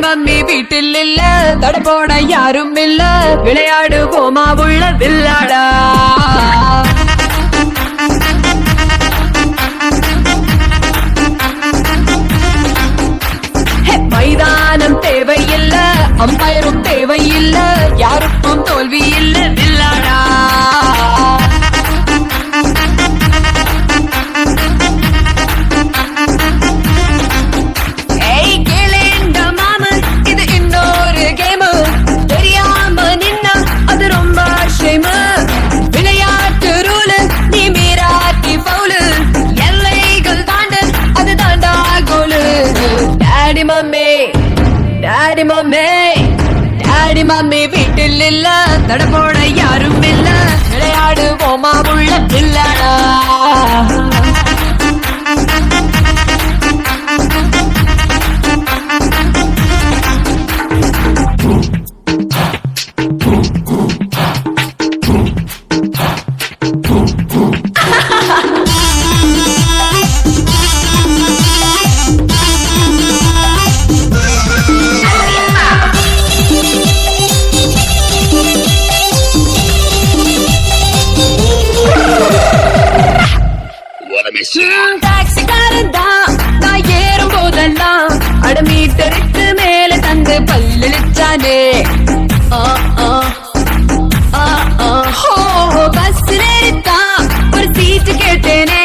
Mummy வீட்டில் இல்ல, தடப்போட யாரும் இல்ல, விளையாடுவோமா உள்ள வில்லாடா. மைதானம் தேவையில்ல, அம்பயரும் தேவையில்ல, யாருக்கும் தோல்வி இல்ல வில்லாடா. டாடி மம்மி வீட்டில் இல்ல, தடப்போட யாரும் இல்ல, விளையாடுவோமா உள்ள வில்லாடா. டாக்ஸிக்காரன் தான் நான் ஏறும் போதெல்லாம் அடமீட்டருக்கு மேல தந்து பல்லிச்சானே. பஸ்ல ஏறித்தான் ஒரு சீட்டு கேட்டேனே,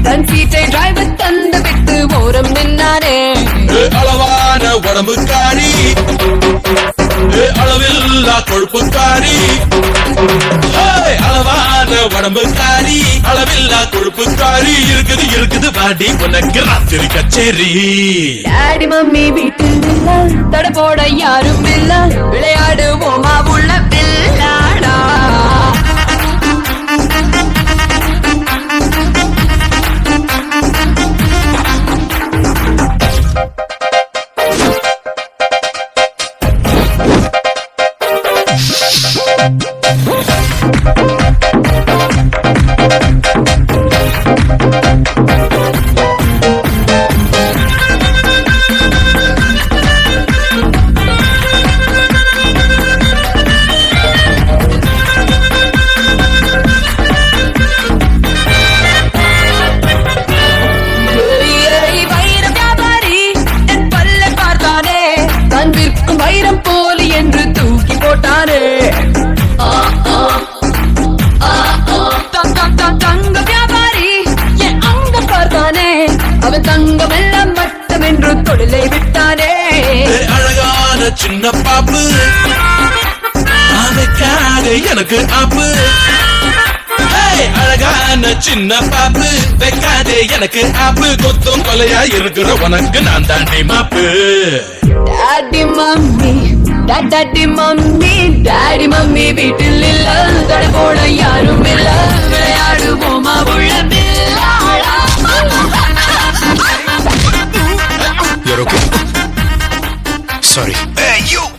தன் சீட்டை டிரைவர் தந்து விட்டு ஓரம் நின்னானே. அளவான உடம்புக்காரி, அளவில்லா கொழுப்புக்காரி, அளவான உடம்புக்காரி, அளவில்லா கொழுப்புக்காரி, இருக்குது இருக்குது பாடி உனக்கு ராத்திரி கச்சேரி. டாடி மம்மி வீட்டில் இல்ல, தடப்போட யாரும் இல்ல, விளையாடுவோமா உள்ள வில்லாடா. வைரம் போலி என்று தூக்கி போட்டானே. தங்க வியாபாரி என் அங்க பார்த்தானே, அவன் தங்கம் எல்லாம் மட்டம் என்று தொழிலை விட்டானே. அழகான சின்ன பாப்பு, அதுக்காக எனக்கு ஆப்பு. அழகான சின்ன பாப்பு, வைக்காதே எனக்கு ஆப்பு. கொத்தும் கொலையா இருக்கிற உனக்கு நான் தாண்டி மாப்பு. Daddy mummy, daddy mummy, daddy mummy வீட்டில் இல்ல, தடப்போட யாரும் இல்ல, விளையாடுவோமா உள்ள வில்லாடா. You're okay? Sorry. Hey, you!